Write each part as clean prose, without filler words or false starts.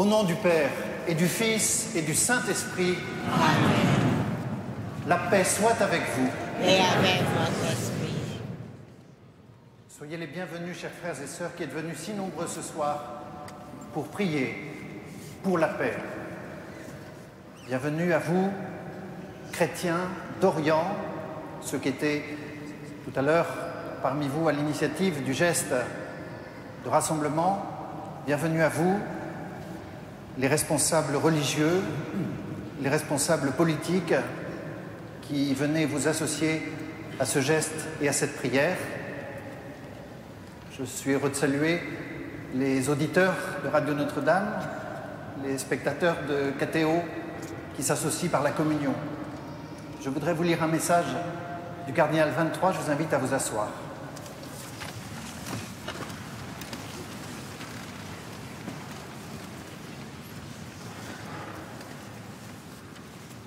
Au nom du Père et du Fils et du Saint-Esprit, Amen. La paix soit avec vous. Et avec votre esprit. Soyez les bienvenus, chers frères et sœurs, qui êtes venus si nombreux ce soir pour prier pour la paix. Bienvenue à vous, chrétiens d'Orient, ceux qui étaient tout à l'heure parmi vous à l'initiative du geste de rassemblement. Bienvenue à vous, les responsables religieux, les responsables politiques qui venaient vous associer à ce geste et à cette prière. Je suis heureux de saluer les auditeurs de Radio Notre-Dame, les spectateurs de KTO qui s'associent par la communion. Je voudrais vous lire un message du cardinal 23, je vous invite à vous asseoir.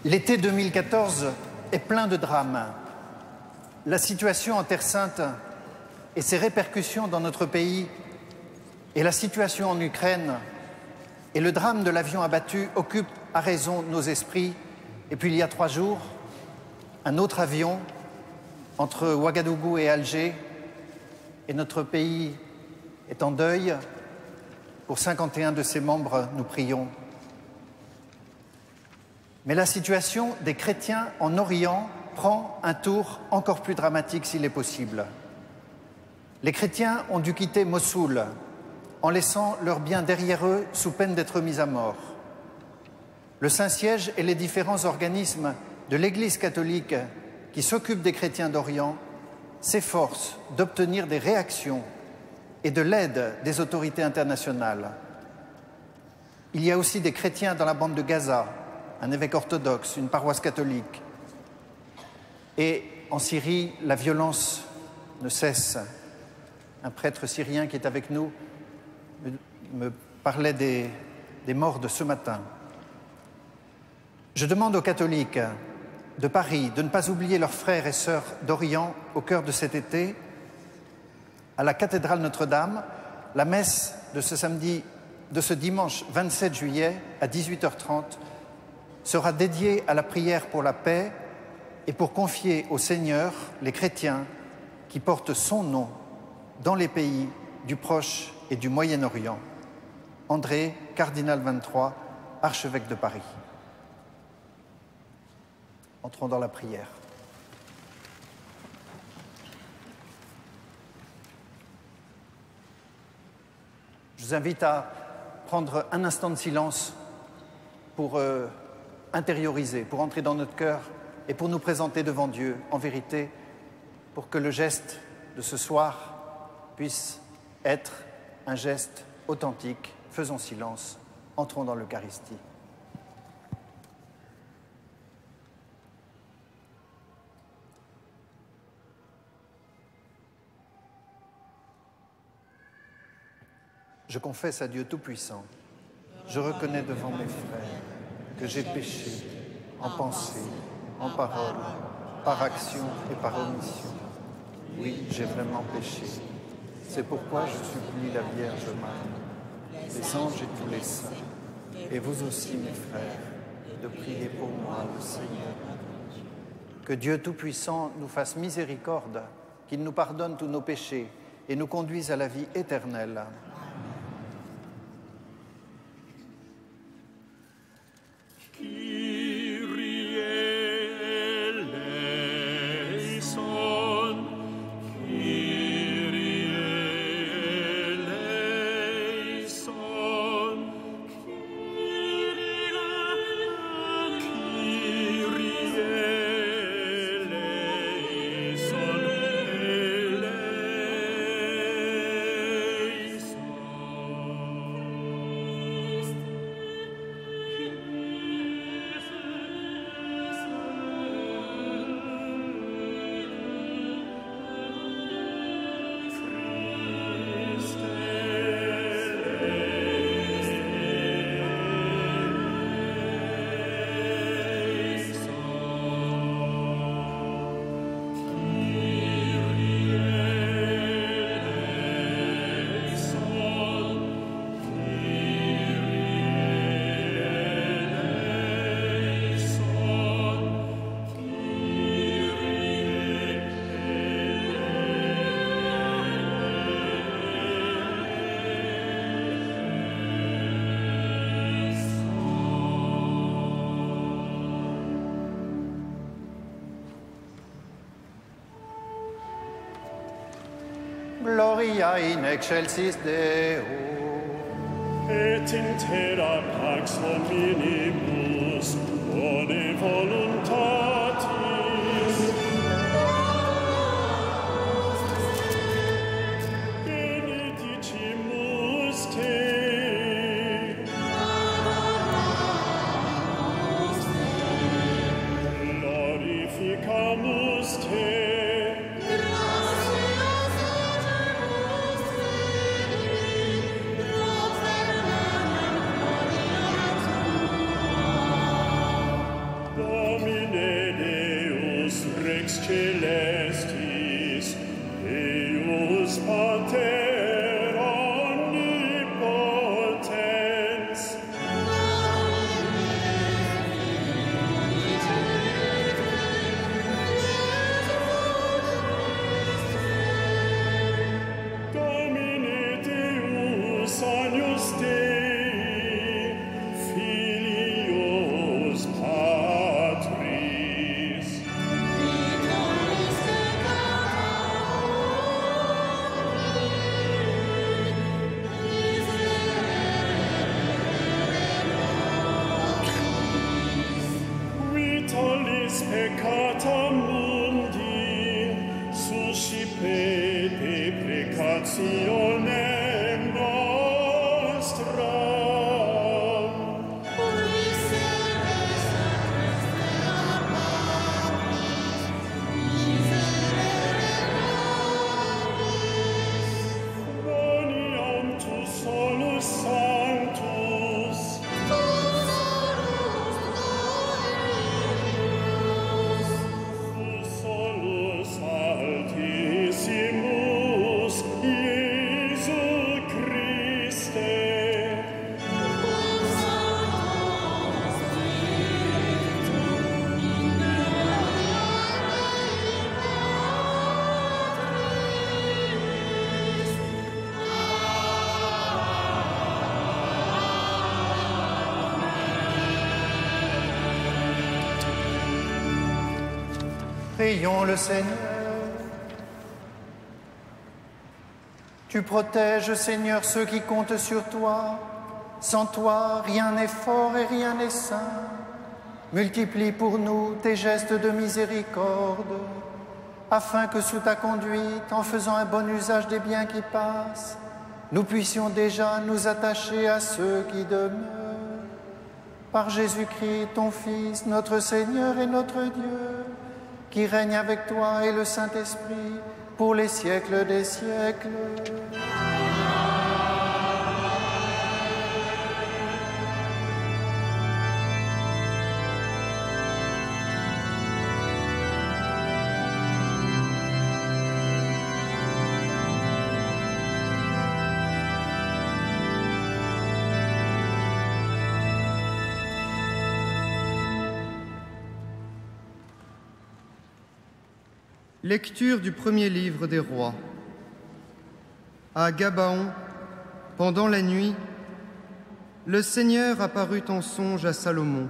L'été 2014 est plein de drames. La situation en Terre Sainte et ses répercussions dans notre pays et la situation en Ukraine et le drame de l'avion abattu occupent à raison nos esprits. Et puis il y a 3 jours, un autre avion entre Ouagadougou et Alger, et notre pays est en deuil. Pour 51 de ses membres, nous prions. Mais la situation des chrétiens en Orient prend un tour encore plus dramatique s'il est possible. Les chrétiens ont dû quitter Mossoul en laissant leurs biens derrière eux sous peine d'être mis à mort. Le Saint-Siège et les différents organismes de l'Église catholique qui s'occupent des chrétiens d'Orient s'efforcent d'obtenir des réactions et de l'aide des autorités internationales. Il y a aussi des chrétiens dans la bande de Gaza, un évêque orthodoxe, une paroisse catholique. Et en Syrie, la violence ne cesse. Un prêtre syrien qui est avec nous me parlait des morts de ce matin. Je demande aux catholiques de Paris de ne pas oublier leurs frères et sœurs d'Orient au cœur de cet été. À la cathédrale Notre-Dame, la messe de ce dimanche 27 juillet à 18h30 sera dédiée à la prière pour la paix et pour confier au Seigneur les chrétiens qui portent son nom dans les pays du Proche et du Moyen-Orient. André, cardinal 23, archevêque de Paris. Entrons dans la prière. Je vous invite à prendre un instant de silence pour intérioriser, pour entrer dans notre cœur et pour nous présenter devant Dieu en vérité, pour que le geste de ce soir puisse être un geste authentique. Faisons silence, entrons dans l'Eucharistie. Je confesse à Dieu Tout-Puissant, je reconnais devant mes frères que j'ai péché en pensée, en parole, par action et par omission. Oui, j'ai vraiment péché. C'est pourquoi je supplie la Vierge Marie, les anges et tous les saints, et vous aussi, mes frères, de prier pour moi, le Seigneur. Que Dieu Tout-Puissant nous fasse miséricorde, qu'il nous pardonne tous nos péchés et nous conduise à la vie éternelle. Gloria in excelsis Deo. Et in terra pax hominibus, bone voluntatis. Benedicimus Prions le Seigneur. Tu protèges, Seigneur, ceux qui comptent sur toi. Sans toi, rien n'est fort et rien n'est saint. Multiplie pour nous tes gestes de miséricorde, afin que sous ta conduite, en faisant un bon usage des biens qui passent, nous puissions déjà nous attacher à ceux qui demeurent. Par Jésus-Christ, ton Fils, notre Seigneur et notre Dieu, qui règne avec toi et le Saint-Esprit pour les siècles des siècles. Lecture du premier livre des rois. À Gabaon, pendant la nuit, le Seigneur apparut en songe à Salomon.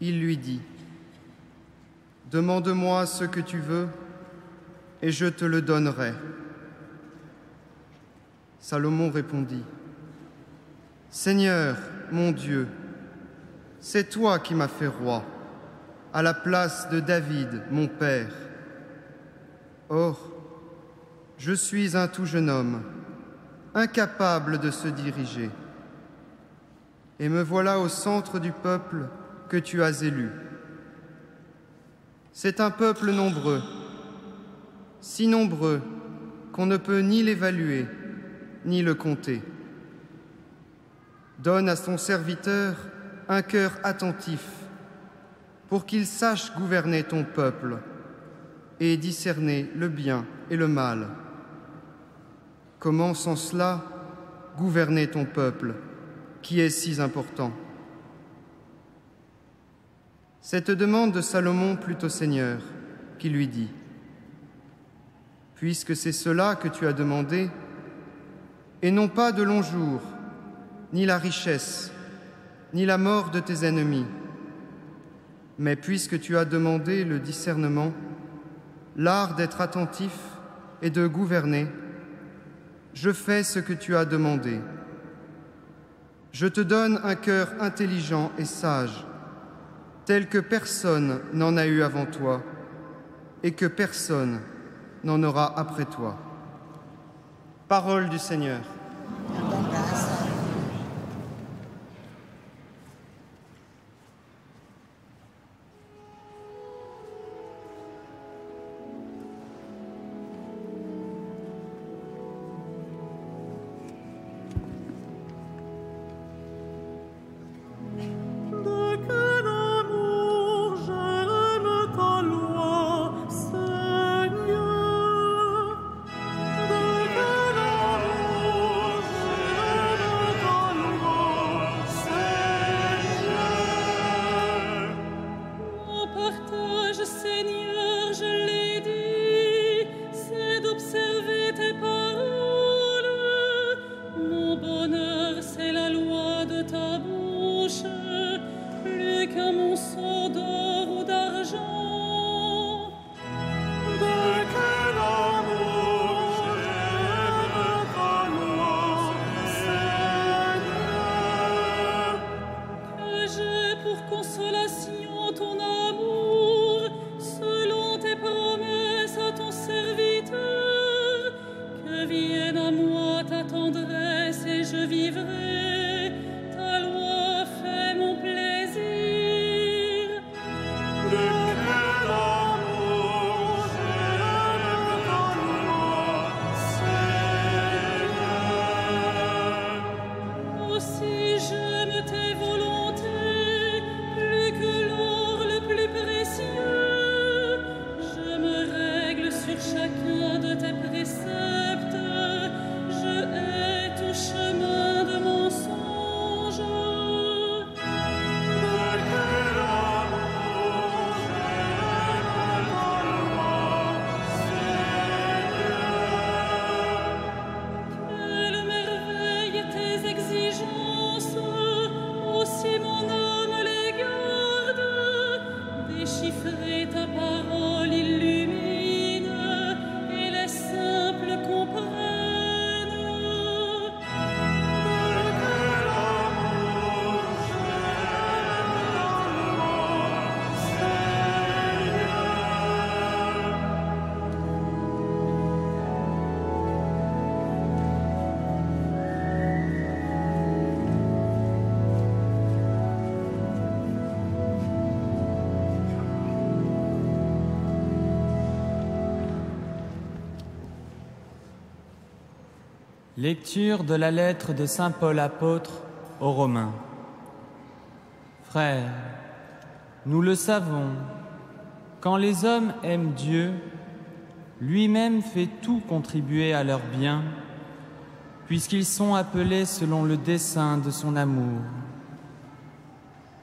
Il lui dit : « Demande-moi ce que tu veux, et je te le donnerai. » Salomon répondit : « Seigneur, mon Dieu, c'est toi qui m'as fait roi, à la place de David, mon père. Or, je suis un tout jeune homme, incapable de se diriger. Et me voilà au centre du peuple que tu as élu. C'est un peuple nombreux, si nombreux qu'on ne peut ni l'évaluer, ni le compter. Donne à ton serviteur un cœur attentif, pour qu'il sache gouverner ton peuple et discerner le bien et le mal. Comment, sans cela, gouverner ton peuple, qui est si important ? Cette demande de Salomon plut au Seigneur, qui lui dit : « Puisque c'est cela que tu as demandé, et non pas de longs jours, ni la richesse, ni la mort de tes ennemis, mais puisque tu as demandé le discernement, l'art d'être attentif et de gouverner, je fais ce que tu as demandé. Je te donne un cœur intelligent et sage, tel que personne n'en a eu avant toi et que personne n'en aura après toi. » Parole du Seigneur. Chacun de tes préceptes, je hais tout chemin de mon sang. Lecture de la lettre de saint Paul apôtre aux Romains. Frères, nous le savons, quand les hommes aiment Dieu, lui-même fait tout contribuer à leur bien, puisqu'ils sont appelés selon le dessein de son amour.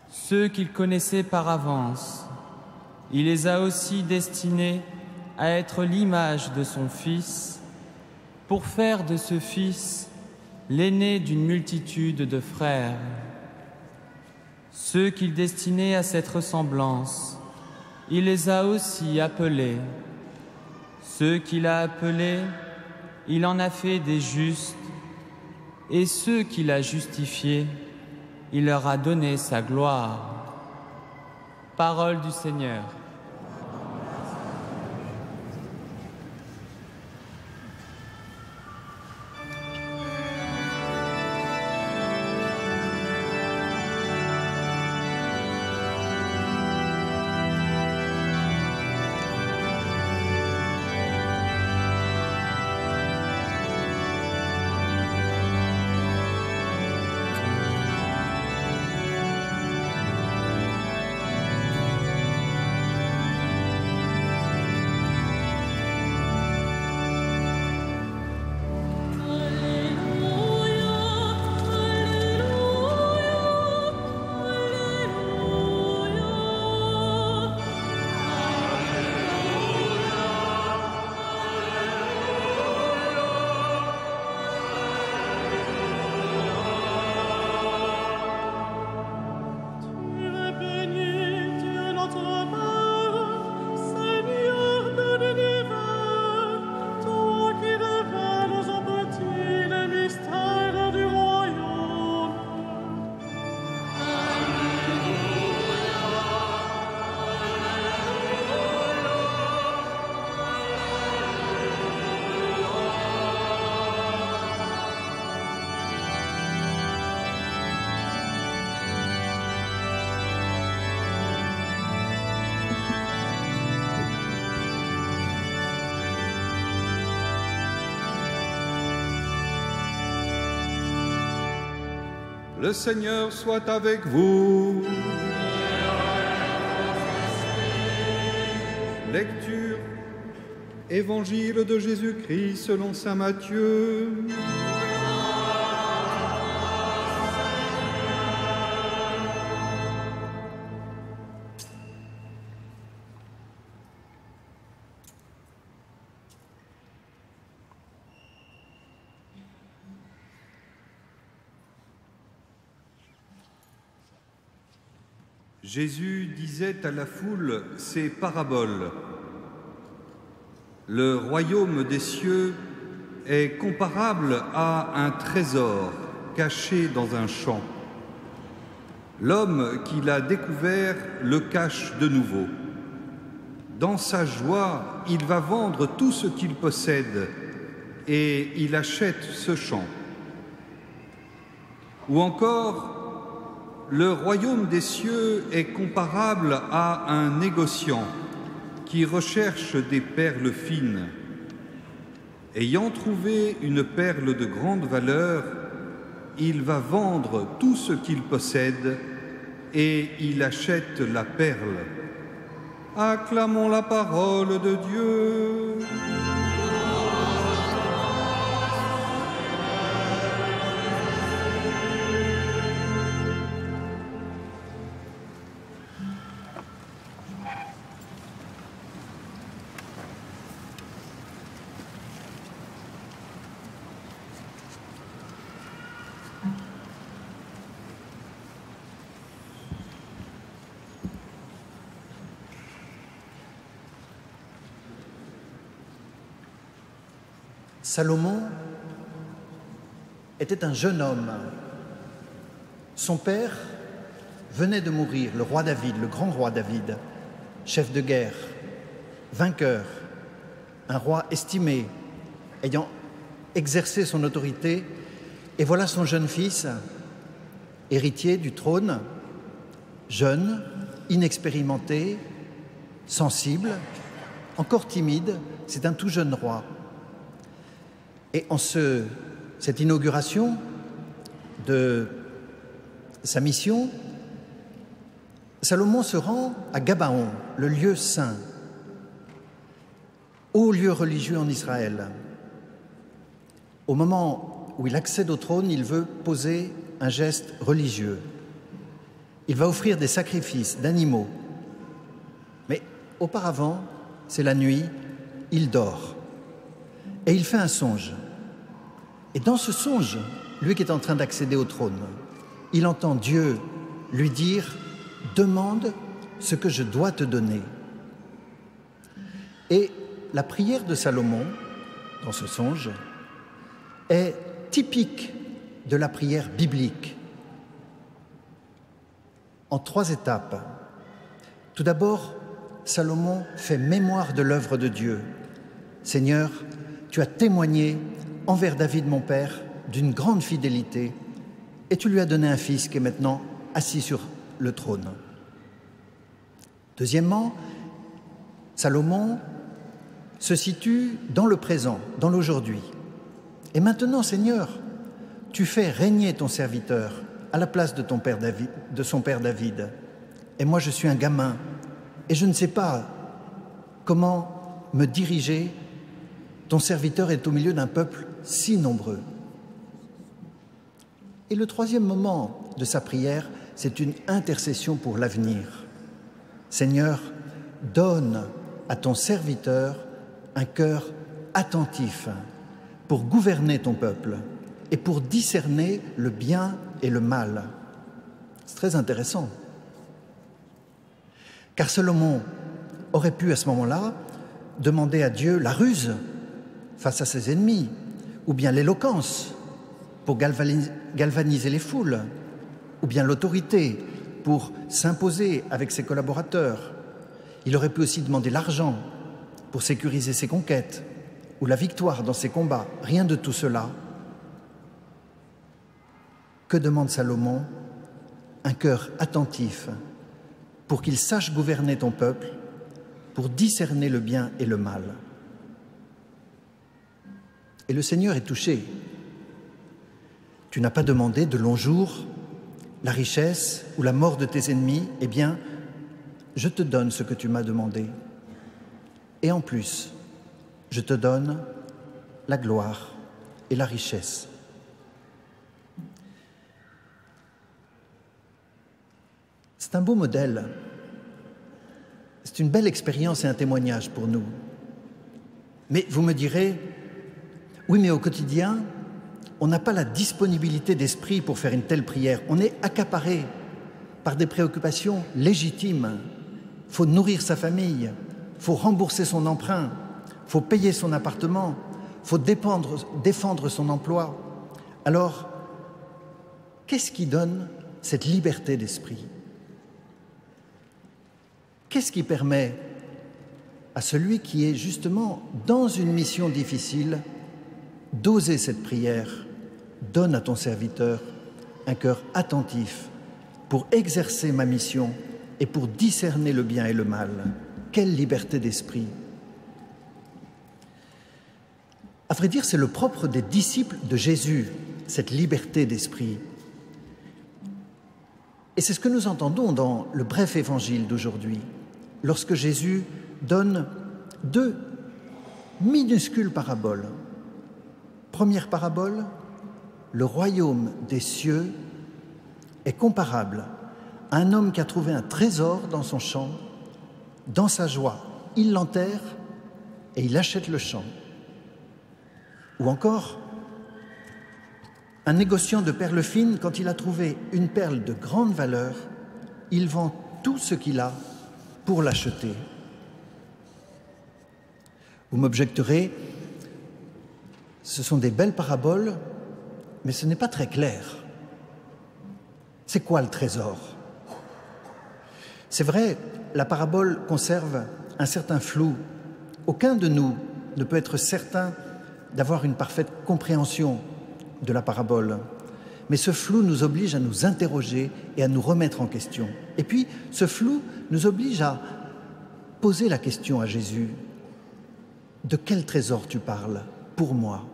Ceux qu'il connaissait par avance, il les a aussi destinés à être l'image de son Fils, pour faire de ce Fils l'aîné d'une multitude de frères. Ceux qu'il destinait à cette ressemblance, il les a aussi appelés. Ceux qu'il a appelés, il en a fait des justes, et ceux qu'il a justifiés, il leur a donné sa gloire. Parole du Seigneur. Le Seigneur soit avec vous. Lecture, Évangile de Jésus-Christ selon saint Matthieu. Jésus disait à la foule ces paraboles. Le royaume des cieux est comparable à un trésor caché dans un champ. L'homme qui l'a découvert le cache de nouveau. Dans sa joie, il va vendre tout ce qu'il possède et il achète ce champ. Ou encore, le royaume des cieux est comparable à un négociant qui recherche des perles fines. Ayant trouvé une perle de grande valeur, il va vendre tout ce qu'il possède et il achète la perle. Acclamons la parole de Dieu. Salomon était un jeune homme. Son père venait de mourir, le roi David, le grand roi David, chef de guerre, vainqueur, un roi estimé, ayant exercé son autorité. Et voilà son jeune fils, héritier du trône, jeune, inexpérimenté, sensible, encore timide, c'est un tout jeune roi. Et en ce cette inauguration de sa mission, Salomon se rend à Gabaon, le lieu saint, haut lieu religieux en Israël. Au moment où il accède au trône, il veut poser un geste religieux. Il va offrir des sacrifices d'animaux. Mais auparavant, c'est la nuit, il dort. Et il fait un songe. Et dans ce songe, lui qui est en train d'accéder au trône, il entend Dieu lui dire « Demande ce que je dois te donner ». Et la prière de Salomon, dans ce songe, est typique de la prière biblique, en 3 étapes. Tout d'abord, Salomon fait mémoire de l'œuvre de Dieu. « Seigneur, tu as témoigné envers David, mon père, d'une grande fidélité, et tu lui as donné un fils qui est maintenant assis sur le trône. » Deuxièmement, Salomon se situe dans le présent, dans l'aujourd'hui. « Et maintenant, Seigneur, tu fais régner ton serviteur à la place de son père David. Et moi, je suis un gamin, et je ne sais pas comment me diriger. Ton serviteur est au milieu d'un peuple si nombreux. » Et le troisième moment de sa prière, c'est une intercession pour l'avenir. « Seigneur, donne à ton serviteur un cœur attentif pour gouverner ton peuple et pour discerner le bien et le mal. » C'est très intéressant. Car Salomon aurait pu à ce moment-là demander à Dieu la ruse face à ses ennemis, ou bien l'éloquence pour galvaniser les foules, ou bien l'autorité pour s'imposer avec ses collaborateurs. Il aurait pu aussi demander l'argent pour sécuriser ses conquêtes, ou la victoire dans ses combats. Rien de tout cela. Que demande Salomon? Un cœur attentif pour qu'il sache gouverner ton peuple, pour discerner le bien et le mal. Et le Seigneur est touché. Tu n'as pas demandé de longs jours, la richesse ou la mort de tes ennemis. Eh bien, je te donne ce que tu m'as demandé. Et en plus, je te donne la gloire et la richesse. C'est un beau modèle. C'est une belle expérience et un témoignage pour nous. Mais vous me direz, oui, mais au quotidien, on n'a pas la disponibilité d'esprit pour faire une telle prière. On est accaparé par des préoccupations légitimes. Il faut nourrir sa famille, il faut rembourser son emprunt, il faut payer son appartement, il faut défendre son emploi. Alors, qu'est-ce qui donne cette liberté d'esprit? Qu'est-ce qui permet à celui qui est justement dans une mission difficile d'oser cette prière? Donne à ton serviteur un cœur attentif pour exercer ma mission et pour discerner le bien et le mal. Quelle liberté d'esprit! À vrai dire, c'est le propre des disciples de Jésus, cette liberté d'esprit. Et c'est ce que nous entendons dans le bref évangile d'aujourd'hui, lorsque Jésus donne 2 minuscules paraboles. Première parabole, le royaume des cieux est comparable à un homme qui a trouvé un trésor dans son champ. Dans sa joie, il l'enterre et il achète le champ. Ou encore, un négociant de perles fines, quand il a trouvé une perle de grande valeur, il vend tout ce qu'il a pour l'acheter. Vous m'objecterez, ce sont des belles paraboles, mais ce n'est pas très clair. C'est quoi le trésor? C'est vrai, la parabole conserve un certain flou. Aucun de nous ne peut être certain d'avoir une parfaite compréhension de la parabole. Mais ce flou nous oblige à nous interroger et à nous remettre en question. Et puis, ce flou nous oblige à poser la question à Jésus. De quel trésor tu parles pour moi?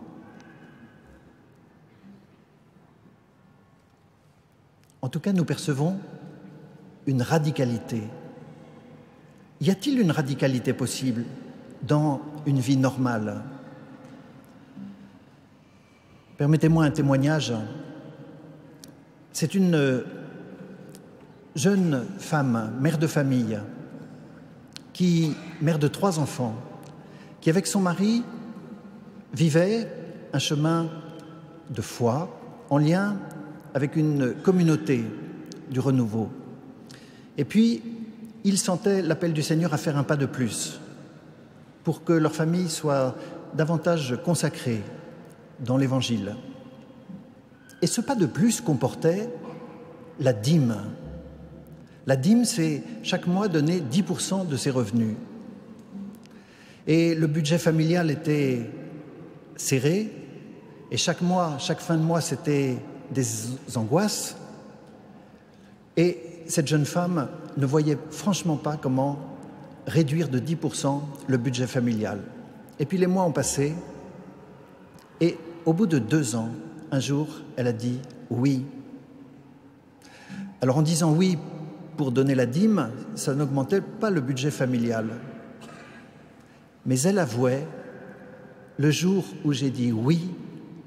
En tout cas, nous percevons une radicalité. Y a-t-il une radicalité possible dans une vie normale? Permettez-moi un témoignage. C'est une jeune femme, mère de famille, mère de 3 enfants, qui avec son mari vivait un chemin de foi en lien avec une communauté du renouveau. Et puis, ils sentaient l'appel du Seigneur à faire un pas de plus pour que leur famille soit davantage consacrée dans l'Évangile. Et ce pas de plus comportait la dîme. La dîme, c'est chaque mois donner 10% de ses revenus. Et le budget familial était serré, et chaque fin de mois, c'était des angoisses. Et cette jeune femme ne voyait franchement pas comment réduire de 10% le budget familial. Et puis les mois ont passé, et au bout de 2 ans, un jour, elle a dit oui. Alors en disant oui pour donner la dîme, ça n'augmentait pas le budget familial. Mais elle avouait, le jour où j'ai dit oui,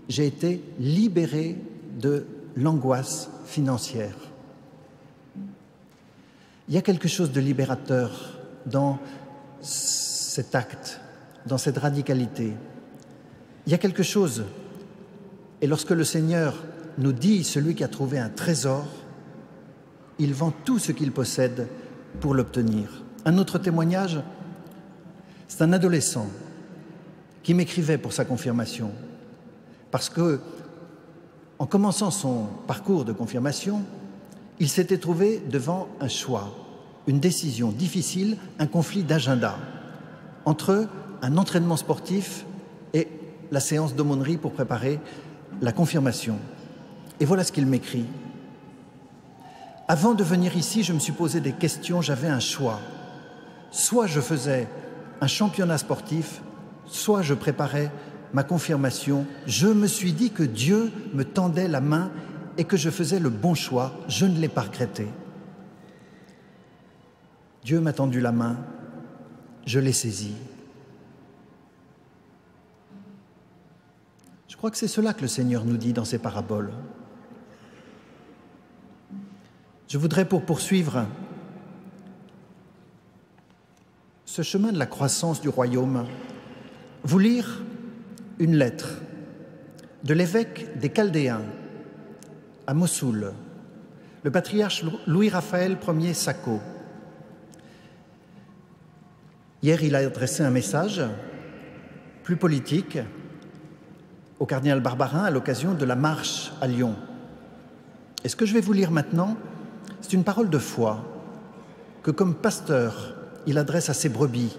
j'ai été libérée de l'angoisse financière. Il y a quelque chose de libérateur dans cet acte, dans cette radicalité. Il y a quelque chose, et lorsque le Seigneur nous dit, celui qui a trouvé un trésor, il vend tout ce qu'il possède pour l'obtenir. Un autre témoignage, c'est un adolescent qui m'écrivait pour sa confirmation, parce que, en commençant son parcours de confirmation, il s'était trouvé devant un choix, une décision difficile, un conflit d'agenda entre un entraînement sportif et la séance d'aumônerie pour préparer la confirmation. Et voilà ce qu'il m'écrit. Avant de venir ici, je me suis posé des questions, j'avais un choix. Soit je faisais un championnat sportif, soit je préparais ma confirmation. Je me suis dit que Dieu me tendait la main et que je faisais le bon choix. Je ne l'ai pas regretté. Dieu m'a tendu la main, je l'ai saisie. Je crois que c'est cela que le Seigneur nous dit dans ces paraboles. Je voudrais, pour poursuivre ce chemin de la croissance du royaume, vous lire une lettre de l'évêque des Chaldéens à Mossoul, le patriarche Louis-Raphaël Ier Sako. Hier, il a adressé un message plus politique au cardinal Barbarin à l'occasion de la marche à Lyon. Et ce que je vais vous lire maintenant, c'est une parole de foi que, comme pasteur, il adresse à ses brebis,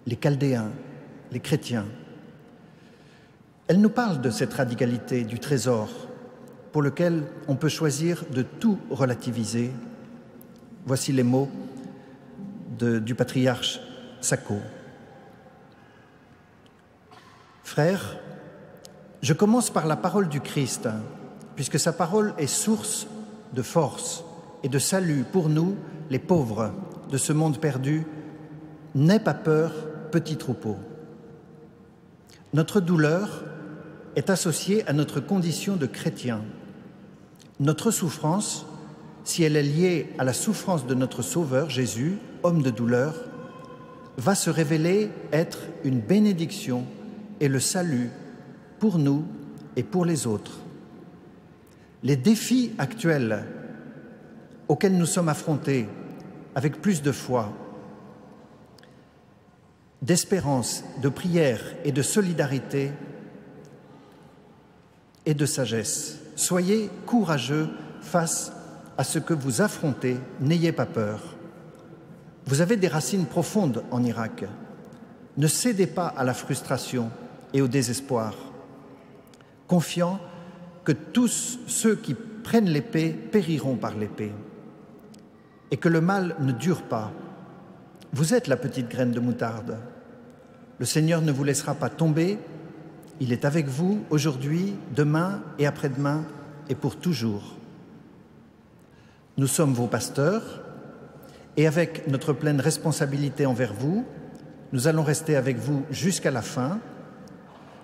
les Chaldéens, les chrétiens. Elle nous parle de cette radicalité du trésor pour lequel on peut choisir de tout relativiser. Voici les mots du patriarche Sako. Frères, je commence par la parole du Christ, puisque sa parole est source de force et de salut pour nous, les pauvres de ce monde perdu. N'aie pas peur, petit troupeau. Notre douleur est associée à notre condition de chrétien. Notre souffrance, si elle est liée à la souffrance de notre Sauveur, Jésus, homme de douleur, va se révéler être une bénédiction et le salut pour nous et pour les autres. Les défis actuels auxquels nous sommes affrontés avec plus de foi, d'espérance, de prière et de solidarité et de sagesse. Soyez courageux face à ce que vous affrontez, n'ayez pas peur. Vous avez des racines profondes en Irak. Ne cédez pas à la frustration et au désespoir, confiant que tous ceux qui prennent l'épée périront par l'épée et que le mal ne dure pas. Vous êtes la petite graine de moutarde. Le Seigneur ne vous laissera pas tomber. Il est avec vous aujourd'hui, demain et après-demain et pour toujours. Nous sommes vos pasteurs et avec notre pleine responsabilité envers vous, nous allons rester avec vous jusqu'à la fin.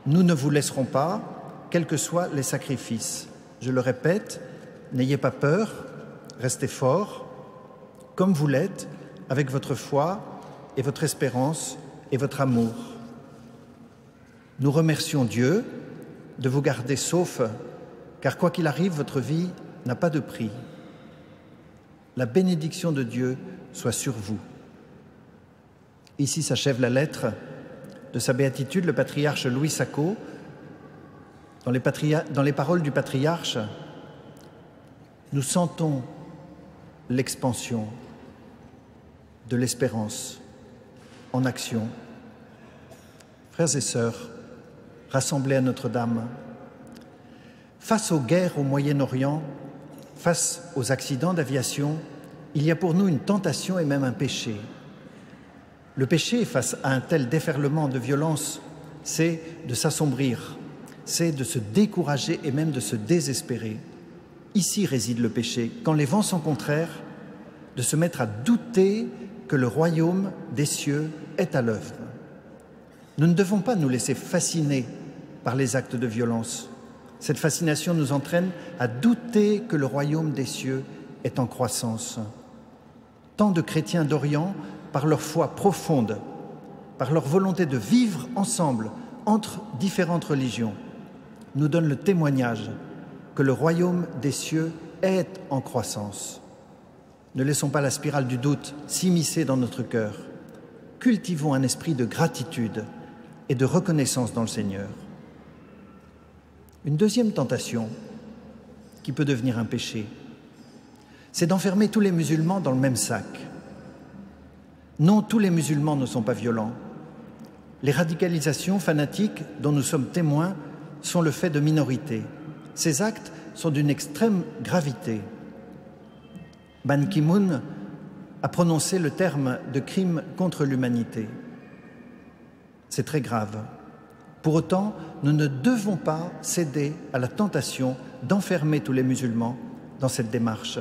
Nous ne vous laisserons pas, quels que soient les sacrifices. Je le répète, n'ayez pas peur, restez forts, comme vous l'êtes, avec votre foi et votre espérance et votre amour. Nous remercions Dieu de vous garder saufs, car quoi qu'il arrive, votre vie n'a pas de prix. La bénédiction de Dieu soit sur vous. Ici s'achève la lettre de sa béatitude, le patriarche Louis Sacco. Dans les paroles du patriarche, nous sentons l'expansion de l'espérance en action. Frères et sœurs, rassemblés à Notre-Dame, face aux guerres au Moyen-Orient, face aux accidents d'aviation, il y a pour nous une tentation et même un péché. Le péché, face à un tel déferlement de violence, c'est de s'assombrir, c'est de se décourager et même de se désespérer. Ici réside le péché, quand les vents sont contraires, de se mettre à douter que le royaume des cieux est à l'œuvre. Nous ne devons pas nous laisser fasciner par les actes de violence. Cette fascination nous entraîne à douter que le royaume des cieux est en croissance. Tant de chrétiens d'Orient, par leur foi profonde, par leur volonté de vivre ensemble entre différentes religions, nous donnent le témoignage que le royaume des cieux est en croissance. Ne laissons pas la spirale du doute s'immiscer dans notre cœur. Cultivons un esprit de gratitude et de reconnaissance dans le Seigneur. Une deuxième tentation, qui peut devenir un péché, c'est d'enfermer tous les musulmans dans le même sac. Non, tous les musulmans ne sont pas violents. Les radicalisations fanatiques dont nous sommes témoins sont le fait de minorités. Ces actes sont d'une extrême gravité. Ban Ki-moon a prononcé le terme de crime contre l'humanité. C'est très grave. Pour autant, nous ne devons pas céder à la tentation d'enfermer tous les musulmans dans cette démarche.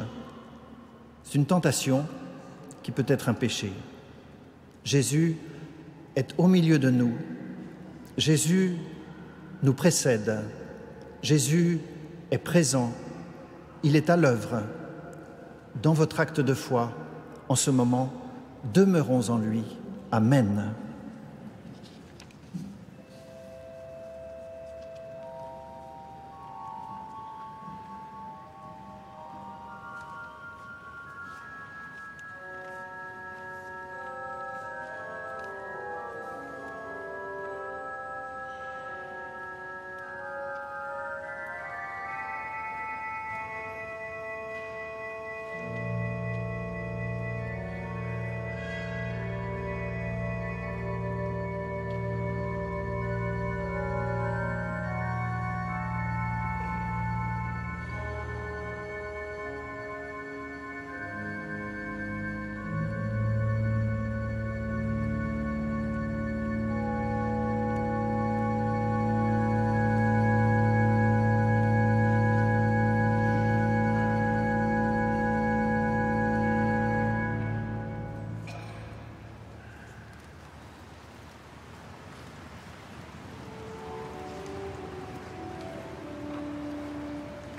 C'est une tentation qui peut être un péché. Jésus est au milieu de nous. Jésus nous précède. Jésus est présent. Il est à l'œuvre. Dans votre acte de foi, en ce moment, demeurons en lui. Amen.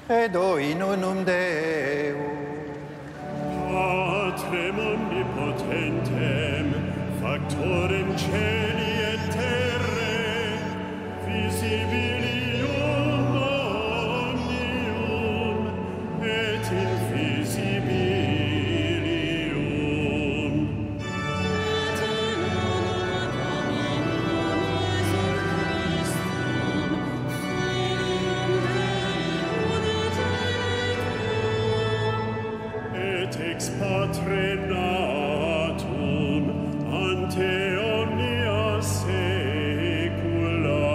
Credo in unum Deum, Patrem omnipotentem, factorem celi et terrae, visibilium omnium et invisibilium. Ex patre natum ante omnia saecula.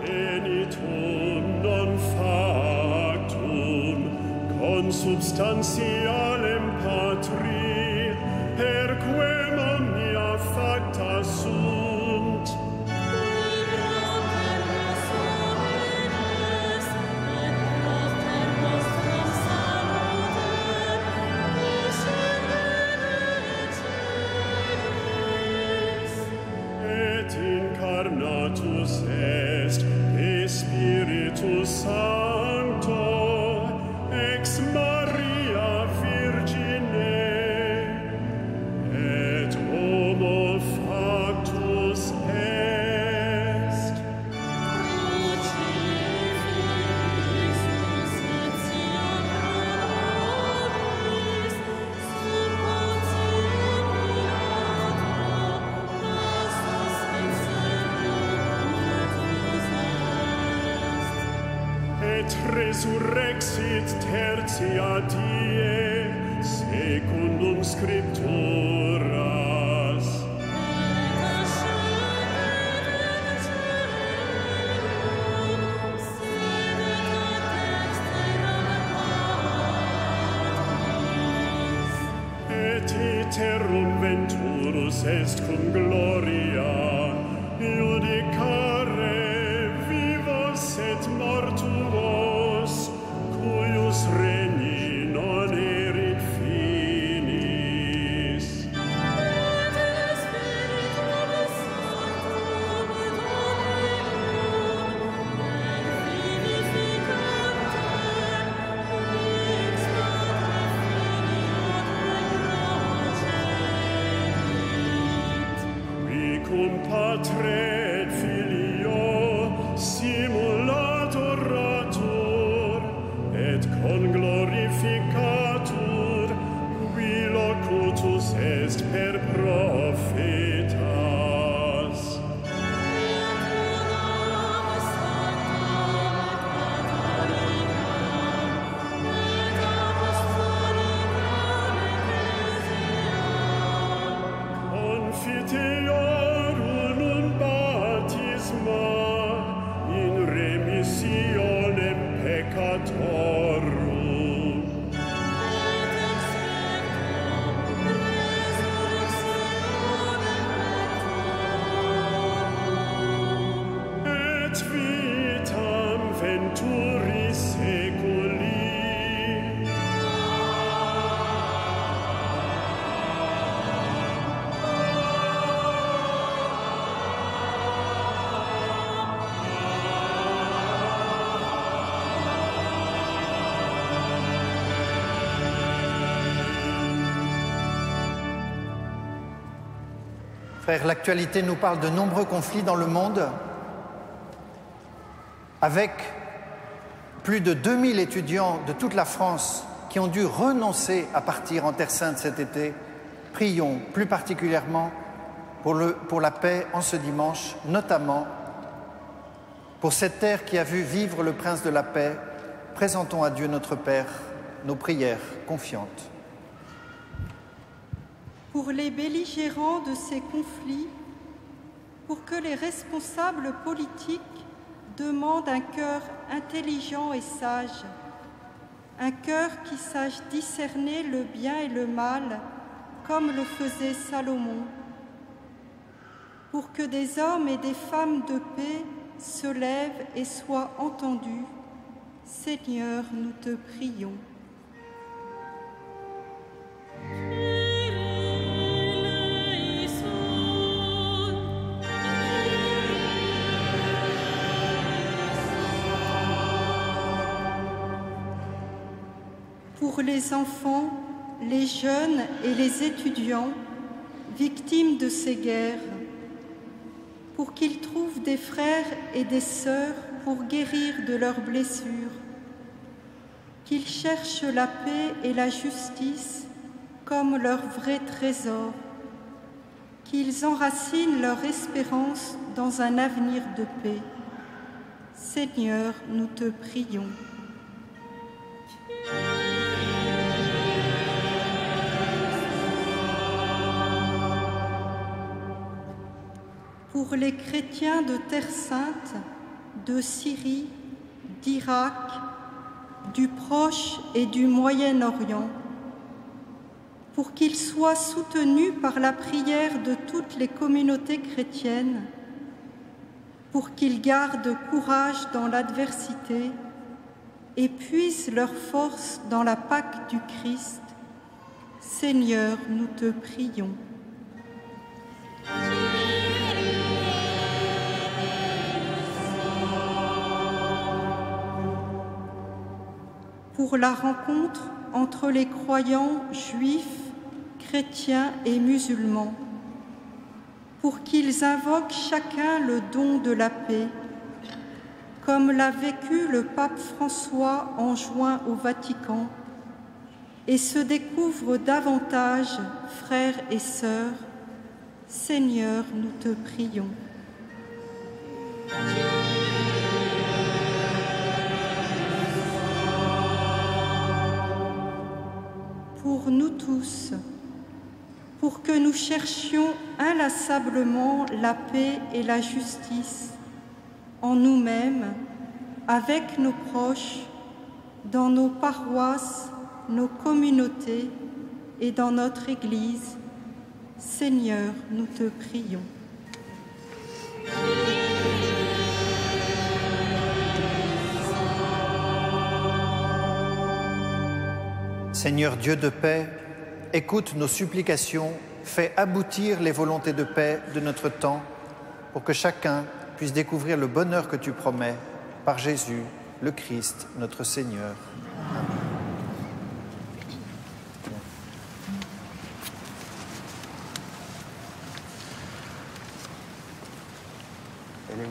Genitum non factum consubstantialem Patri per quem omnia facta sunt. Et incarnatus est de Spiritus Sancto ex Maria Virgine et homo factus est. Et resurrexit tertia die secundum scripturas. Et iterum venturus est cum gloria iudicare vivos et mortuos, cuius regni non erit finis. Qui cum Patre et Filio simuladoratur et con glorificatur qui locutus est per prophetas. Confiteorum un baptisma in remissionem peccatorum. Et vitam venturis seculi. Frères, l'actualité nous parle de nombreux conflits dans le monde, avec plus de 2000 étudiants de toute la France qui ont dû renoncer à partir en Terre Sainte cet été. Prions plus particulièrement pour la paix en ce dimanche, notamment pour cette terre qui a vu vivre le Prince de la paix. Présentons à Dieu notre Père nos prières confiantes. Pour les belligérants de ces conflits, pour que les responsables politiques demandent un cœur intelligent et sage, un cœur qui sache discerner le bien et le mal, comme le faisait Salomon, pour que des hommes et des femmes de paix se lèvent et soient entendus. Seigneur, nous te prions. Pour les enfants, les jeunes et les étudiants victimes de ces guerres, pour qu'ils trouvent des frères et des sœurs pour guérir de leurs blessures, qu'ils cherchent la paix et la justice comme leur vrai trésor, qu'ils enracinent leur espérance dans un avenir de paix. Seigneur, nous te prions. Pour les chrétiens de Terre Sainte, de Syrie, d'Irak, du Proche et du Moyen-Orient, pour qu'il soit soutenu par la prière de toutes les communautés chrétiennes, pour qu'ils gardent courage dans l'adversité et puisent leur force dans la Pâque du Christ. Seigneur, nous te prions. Pour la rencontre entre les croyants juifs, chrétiens et musulmans, pour qu'ils invoquent chacun le don de la paix, comme l'a vécu le pape François en juin au Vatican, et se découvrent davantage, frères et sœurs. Seigneur, nous te prions. Pour nous tous, pour que nous cherchions inlassablement la paix et la justice en nous-mêmes, avec nos proches, dans nos paroisses, nos communautés et dans notre Église. Seigneur, nous te prions. Seigneur Dieu de paix, écoute nos supplications, fais aboutir les volontés de paix de notre temps pour que chacun puisse découvrir le bonheur que tu promets par Jésus, le Christ, notre Seigneur. Amen. Elle est où ?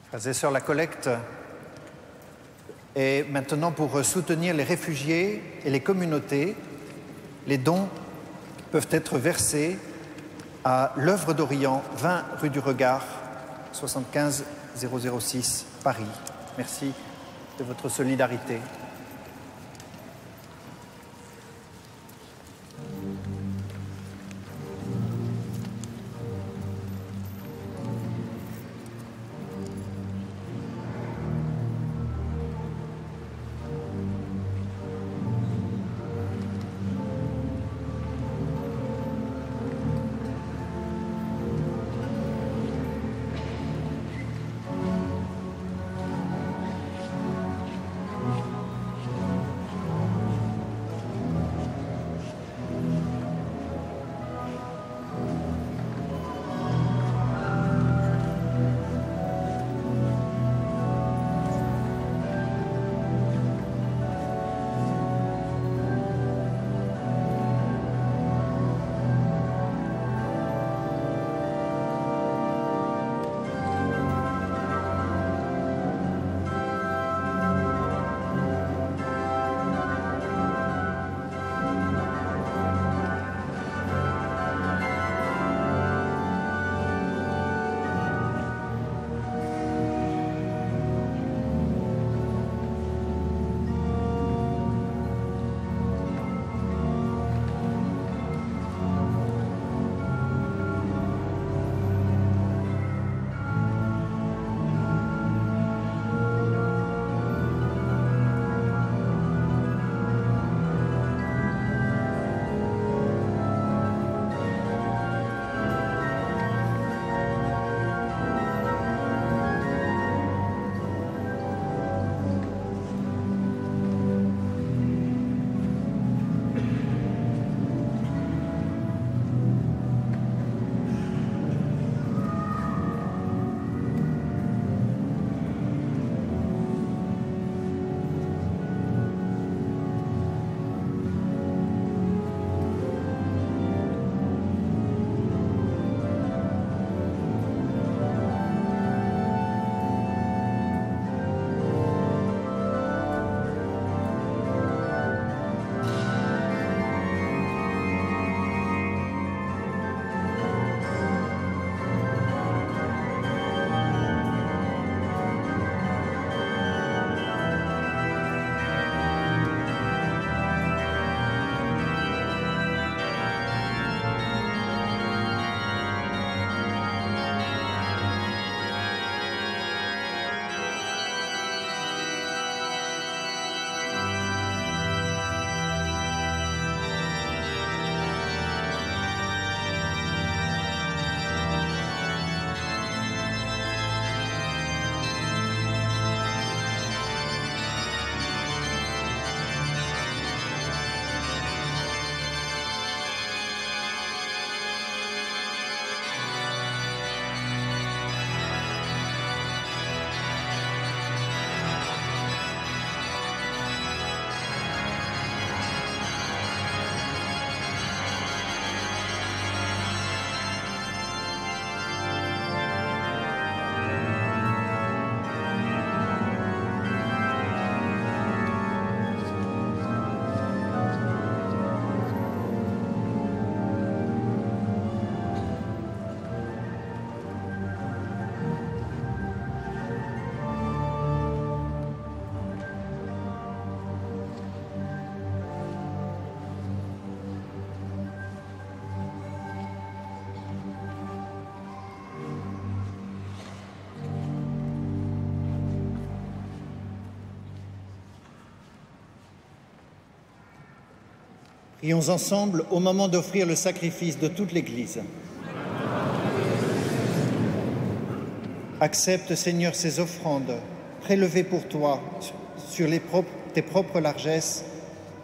Frères et sœurs, la collecte est maintenant pour soutenir les réfugiés et les communautés. Les dons peuvent être versés à l'œuvre d'Orient, 20 rue du Regard, 75 006, Paris. Merci de votre solidarité. Prions ensemble au moment d'offrir le sacrifice de toute l'Église. Accepte, Seigneur, ces offrandes, prélevées pour toi sur tes propres largesses,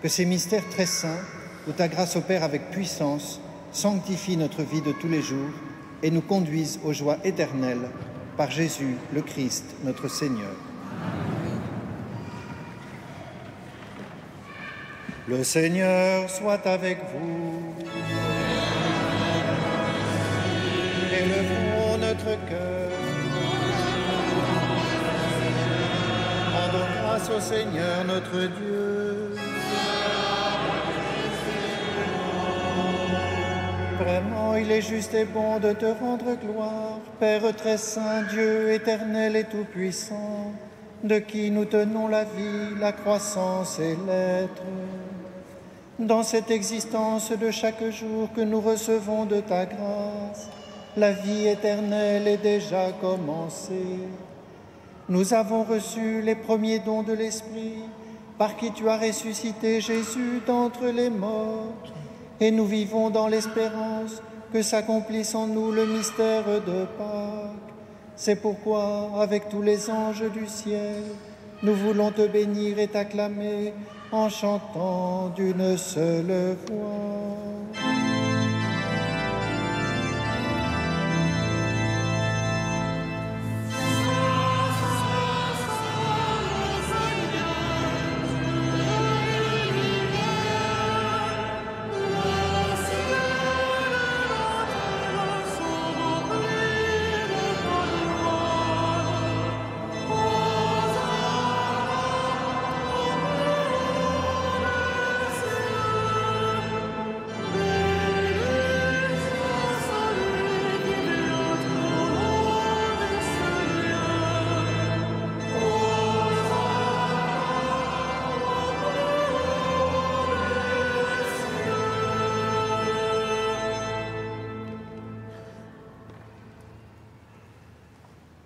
que ces mystères très saints, où ta grâce opère avec puissance, sanctifient notre vie de tous les jours et nous conduisent aux joies éternelles par Jésus, le Christ, notre Seigneur. Le Seigneur soit avec vous. Élevons notre cœur. Rendons grâce au Seigneur notre Dieu. Vraiment, il est juste et bon de te rendre gloire, Père très saint, Dieu éternel et tout-puissant, de qui nous tenons la vie, la croissance et l'être. Dans cette existence de chaque jour que nous recevons de ta grâce, la vie éternelle est déjà commencée. Nous avons reçu les premiers dons de l'Esprit, par qui tu as ressuscité Jésus d'entre les morts, et nous vivons dans l'espérance que s'accomplisse en nous le mystère de Pâques. C'est pourquoi, avec tous les anges du ciel, nous voulons te bénir et t'acclamer en chantant d'une seule voix.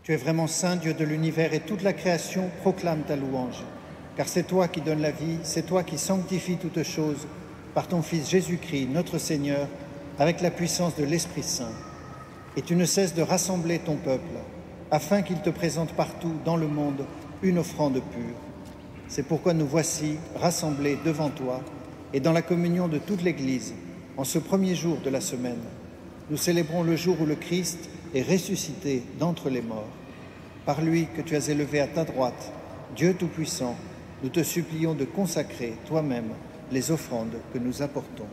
Tu es vraiment saint, Dieu de l'univers, et toute la création proclame ta louange. Car c'est toi qui donnes la vie, c'est toi qui sanctifies toutes choses par ton Fils Jésus-Christ, notre Seigneur, avec la puissance de l'Esprit Saint. Et tu ne cesses de rassembler ton peuple, afin qu'il te présente partout dans le monde une offrande pure. C'est pourquoi nous voici rassemblés devant toi et dans la communion de toute l'Église, en ce premier jour de la semaine. Nous célébrons le jour où le Christ est ressuscité d'entre les morts. Par lui que tu as élevé à ta droite, Dieu Tout-Puissant, nous te supplions de consacrer toi-même les offrandes que nous apportons.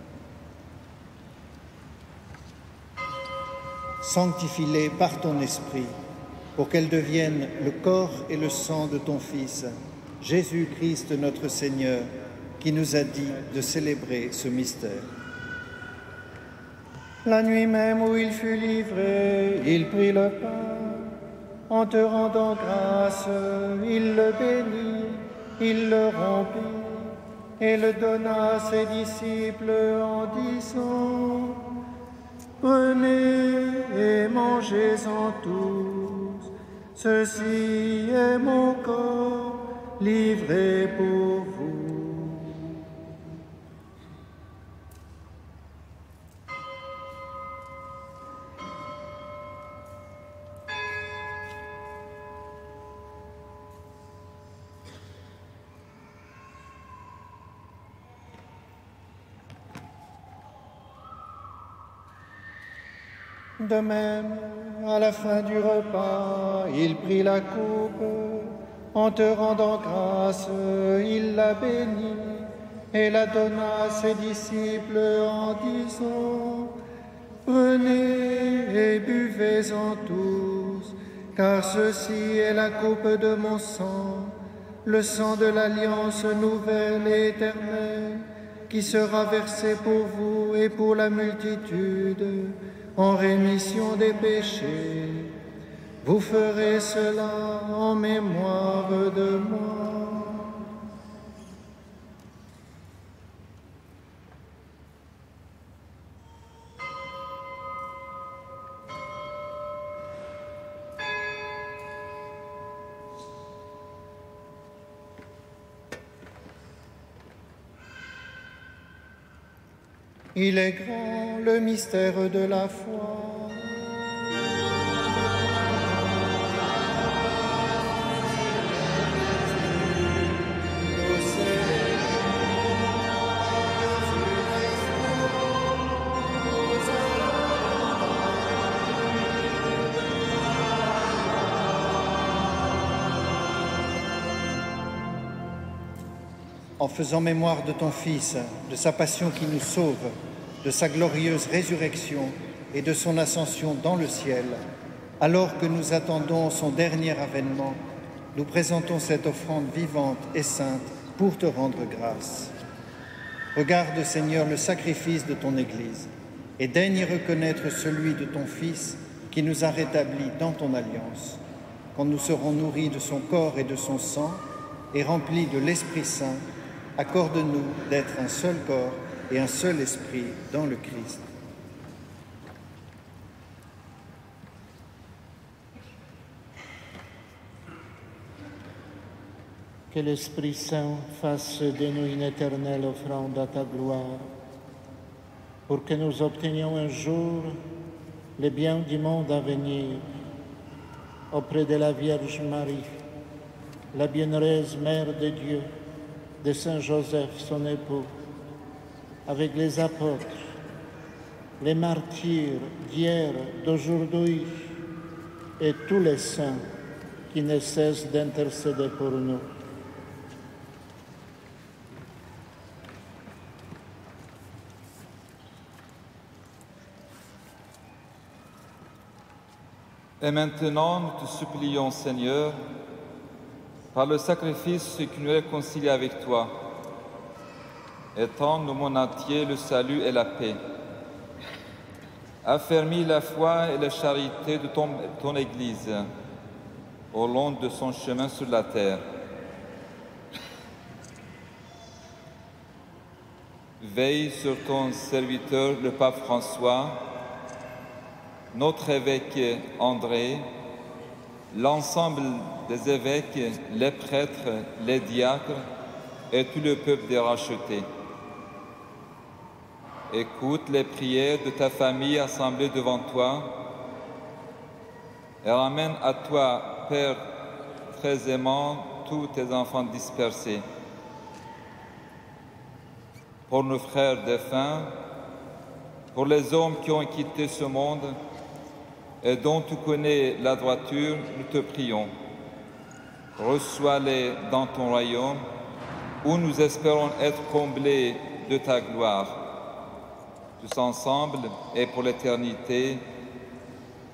Sanctifie-les par ton esprit, pour qu'elles deviennent le corps et le sang de ton Fils, Jésus-Christ notre Seigneur, qui nous a dit de célébrer ce mystère. La nuit même où il fut livré, il prit le pain. En te rendant grâce, il le bénit, il le rompit et le donna à ses disciples en disant : « Prenez et mangez-en tous, ceci est mon corps livré pour vous. » De même, à la fin du repas, il prit la coupe. En te rendant grâce, il la bénit et la donna à ses disciples en disant : « Prenez et buvez-en tous, car ceci est la coupe de mon sang, le sang de l'alliance nouvelle et éternelle, qui sera versé pour vous et pour la multitude, en rémission des péchés. Vous ferez cela en mémoire de moi. » Il est grand le mystère de la foi. En faisant mémoire de ton Fils, de sa passion qui nous sauve, de sa glorieuse résurrection et de son ascension dans le ciel, alors que nous attendons son dernier avènement, nous présentons cette offrande vivante et sainte pour te rendre grâce. Regarde, Seigneur, le sacrifice de ton Église et daigne y reconnaître celui de ton Fils qui nous a rétablis dans ton alliance. Quand nous serons nourris de son corps et de son sang et remplis de l'Esprit Saint, accorde-nous d'être un seul corps et un seul esprit dans le Christ. Que l'Esprit Saint fasse de nous une éternelle offrande à ta gloire, pour que nous obtenions un jour les biens du monde à venir, auprès de la Vierge Marie, la bienheureuse Mère de Dieu, de Saint Joseph, son époux, avec les apôtres, les martyrs d'hier, d'aujourd'hui et tous les saints qui ne cessent d'intercéder pour nous. Et maintenant, nous te supplions, Seigneur, par le sacrifice qui nous réconcilie avec toi, étends au monde entier le salut et la paix. Affermis la foi et la charité de ton Église au long de son chemin sur la terre. Veille sur ton serviteur, le pape François, notre évêque André, l'ensemble des évêques, les prêtres, les diacres et tout le peuple des rachetés. Écoute les prières de ta famille assemblée devant toi et ramène à toi, Père très aimant, tous tes enfants dispersés. Pour nos frères défunts, pour les hommes qui ont quitté ce monde et dont tu connais la droiture, nous te prions. Reçois-les dans ton royaume, où nous espérons être comblés de ta gloire. Tous ensemble et pour l'éternité,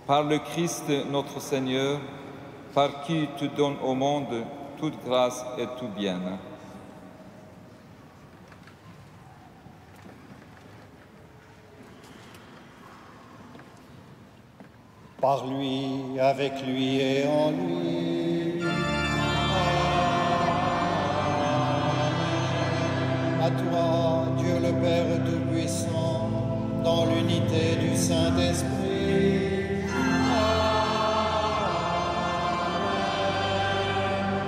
par le Christ notre Seigneur, par qui tu donnes au monde toute grâce et tout bien. Par lui, avec lui et en lui. À toi, Dieu le Père Tout-Puissant, dans l'unité du Saint-Esprit.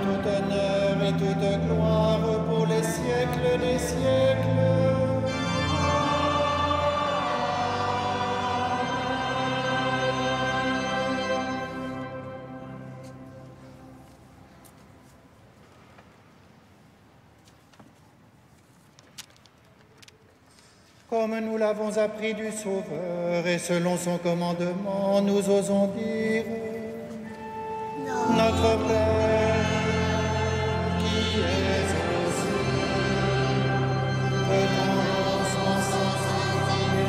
Tout honneur et toute gloire pour les siècles des siècles. Comme nous l'avons appris du Sauveur et selon son commandement, nous osons dire Notre Père, qui es aux cieux, que ton nom soit sanctifié,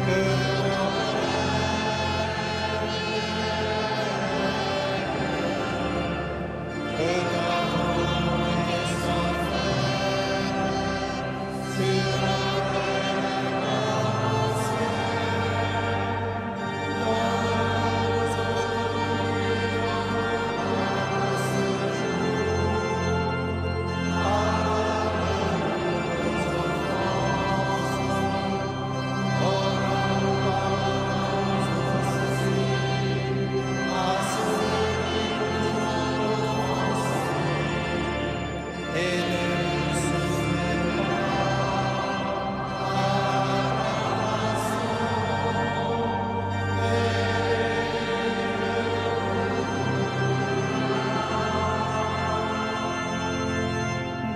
que ton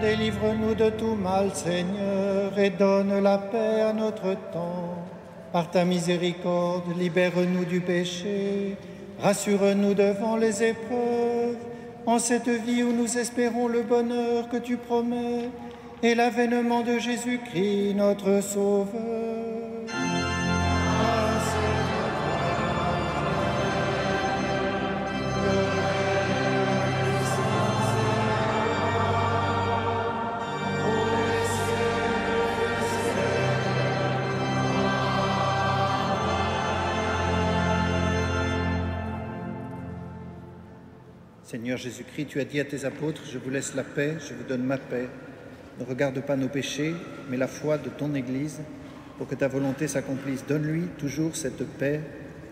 Délivre-nous de tout mal, Seigneur, et donne la paix à notre temps. Par ta miséricorde, libère-nous du péché, rassure-nous devant les épreuves, en cette vie où nous espérons le bonheur que tu promets et l'avènement de Jésus-Christ, notre Sauveur. Seigneur Jésus-Christ, tu as dit à tes apôtres, je vous laisse la paix, je vous donne ma paix. Ne regarde pas nos péchés, mais la foi de ton Église, pour que ta volonté s'accomplisse. Donne-lui toujours cette paix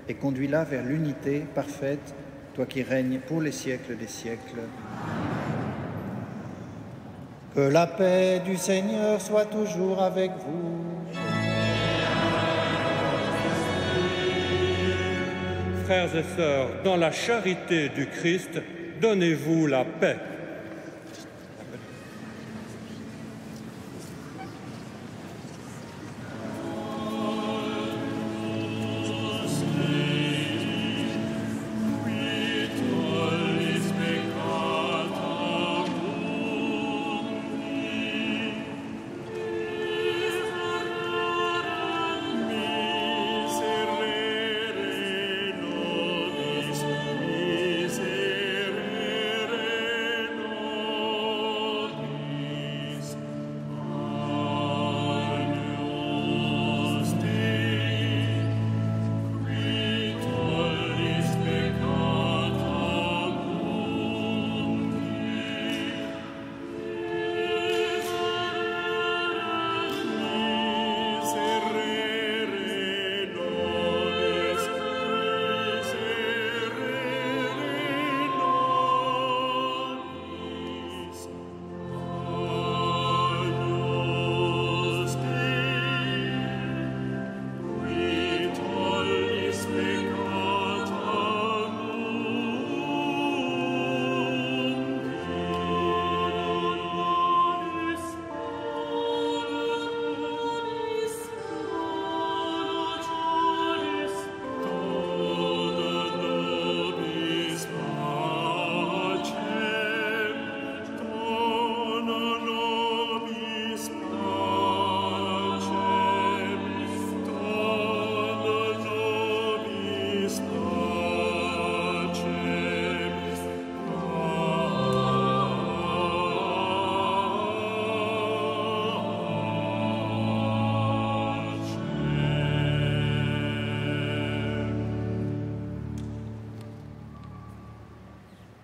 et conduis-la vers l'unité parfaite, toi qui règnes pour les siècles des siècles. Que la paix du Seigneur soit toujours avec vous. Frères et sœurs, dans la charité du Christ, donnez-vous la paix.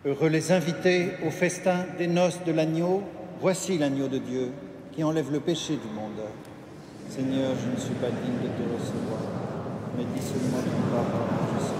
Heureux les invités au festin des noces de l'agneau. Voici l'agneau de Dieu qui enlève le péché du monde. Seigneur, je ne suis pas digne de te recevoir, mais dis seulement ton parole, je serai.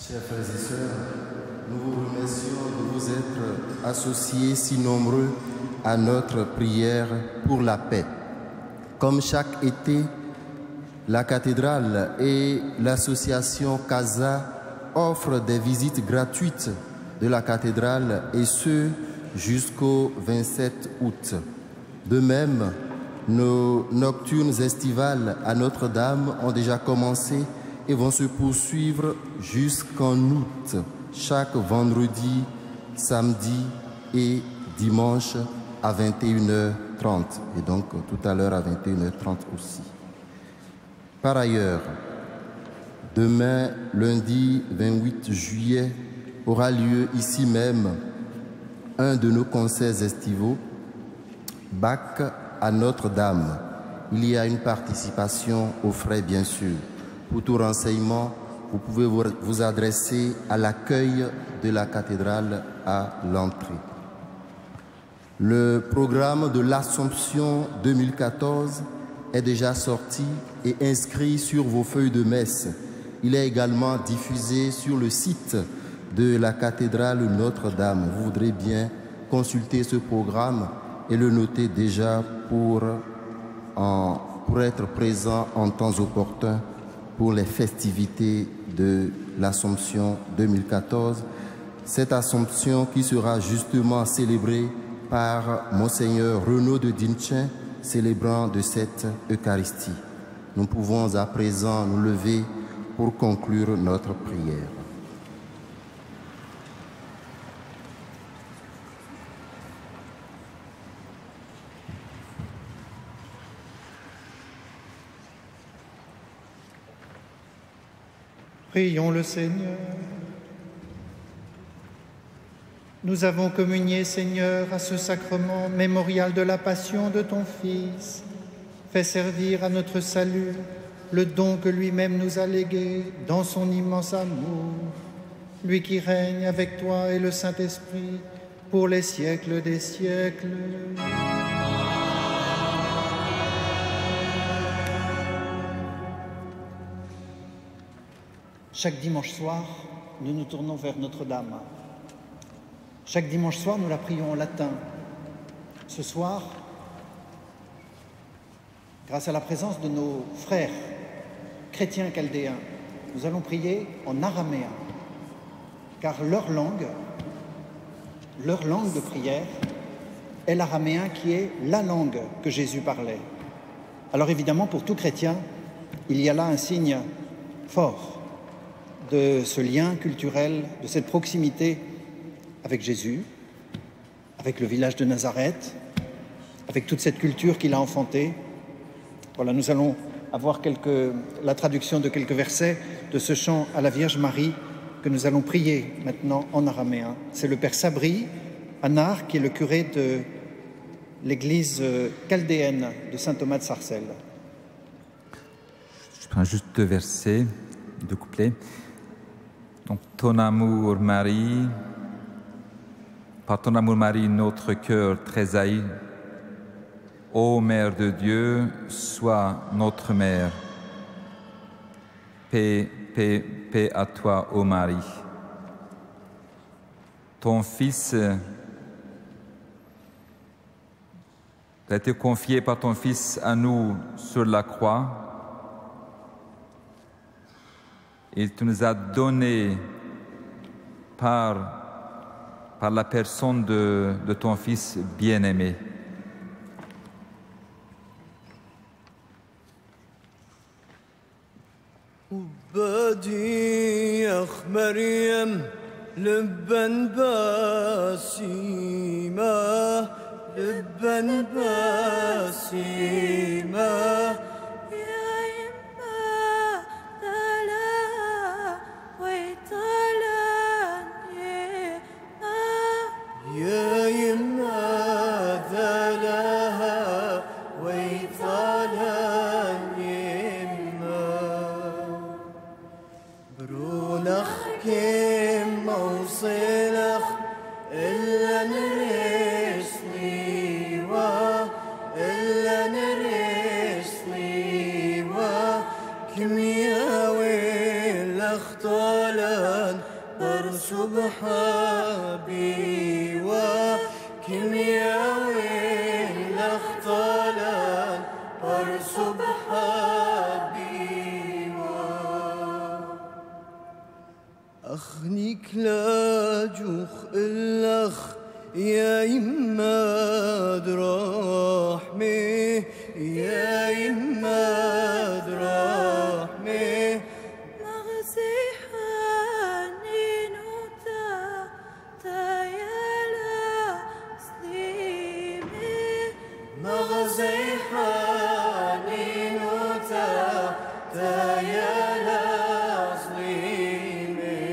Chers frères et sœurs, nous vous remercions de vous être associés si nombreux à notre prière pour la paix. Comme chaque été, la cathédrale et l'association CASA offrent des visites gratuites de la cathédrale et ce jusqu'au 27 août. De même, nos nocturnes estivales à Notre-Dame ont déjà commencé et vont se poursuivre jusqu'en août, chaque vendredi, samedi et dimanche à 21h30 et donc tout à l'heure à 21h30 aussi. Par ailleurs, demain, lundi 28 juillet, aura lieu ici même un de nos concerts estivaux, Bach à Notre-Dame. Il y a une participation aux frais, bien sûr. Pour tout renseignement, vous pouvez vous adresser à l'accueil de la cathédrale à l'entrée. Le programme de l'Assomption 2014 est déjà sorti et inscrit sur vos feuilles de messe. Il est également diffusé sur le site de la cathédrale Notre-Dame. Vous voudrez bien consulter ce programme et le noter déjà pour être présent en temps opportun pour les festivités de l'Assomption 2014. Cette Assomption qui sera justement célébrée par Monseigneur Renaud de Dinchin, célébrant de cette Eucharistie. Nous pouvons à présent nous lever pour conclure notre prière. Prions le Seigneur. Nous avons communié, Seigneur, à ce sacrement mémorial de la passion de ton Fils. Fais servir à notre salut le don que lui-même nous a légué dans son immense amour. Lui qui règne avec toi et le Saint-Esprit pour les siècles des siècles. Chaque dimanche soir, nous nous tournons vers Notre-Dame. Chaque dimanche soir, nous la prions en latin. Ce soir, grâce à la présence de nos frères chrétiens chaldéens, nous allons prier en araméen, car leur langue de prière est l'araméen qui est la langue que Jésus parlait. Alors évidemment, pour tout chrétien, il y a là un signe fort de ce lien culturel, de cette proximité avec Jésus, avec le village de Nazareth, avec toute cette culture qu'il a enfantée. Voilà, nous allons avoir la traduction de quelques versets de ce chant à la Vierge Marie que nous allons prier maintenant en araméen. C'est le Père Sabri Anar, qui est le curé de l'église chaldéenne de Saint Thomas de Sarcelles. Je prends juste deux versets, deux couplets. Donc, ton amour, Marie, par ton amour, Marie, notre cœur tressaille. Ô Mère de Dieu, sois notre Mère. Paix, paix, paix à toi, ô Marie. Ton Fils a été confié par ton Fils à nous sur la croix. Et tu nous as donné par la personne de ton Fils bien-aimé. بديع مريم لبا باسمة لبا باسمة يا يما ذلها ويطالا يما برونخ كم موصلخ إلا نرسني إلا نرسني كم يا ويل اختالان صبحابي وكيمياوي الاختلال صبحابي أخنيك لا جوخ الأخ يا يماد رحمي يا يماد رحمي مغزي حنين وتايلا سليمي مغزي حنين وتايلا سليمي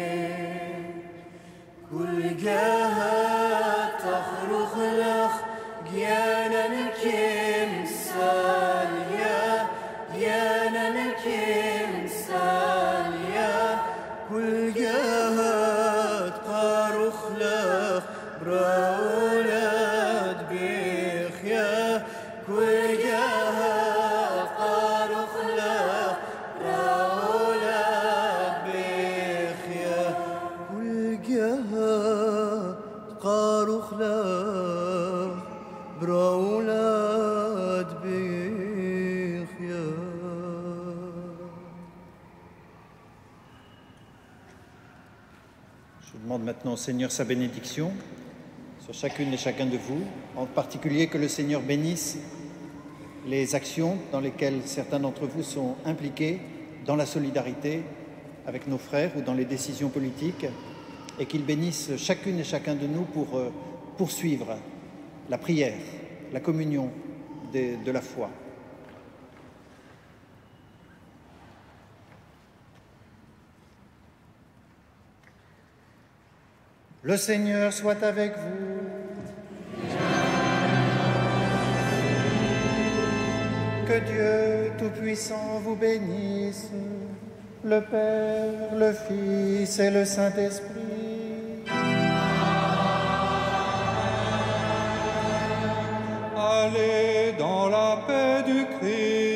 كل جهة تخرج لخ جيانا الكيم ساليا جيانا الكيم ساليا كل جهة تقارخ لخ براولاد بيخيا كل جهة تقارخ لخ براولاد بيخيا كل جهة تقارخ لخ براولاد بيخيا. Je demande maintenant au Seigneur sa bénédiction sur chacune et chacun de vous, en particulier que le Seigneur bénisse les actions dans lesquelles certains d'entre vous sont impliqués dans la solidarité avec nos frères ou dans les décisions politiques, et qu'il bénisse chacune et chacun de nous pour poursuivre la prière, la communion de la foi. Le Seigneur soit avec vous. Que Dieu Tout-Puissant vous bénisse, le Père, le Fils et le Saint-Esprit. Allez dans la paix du Christ.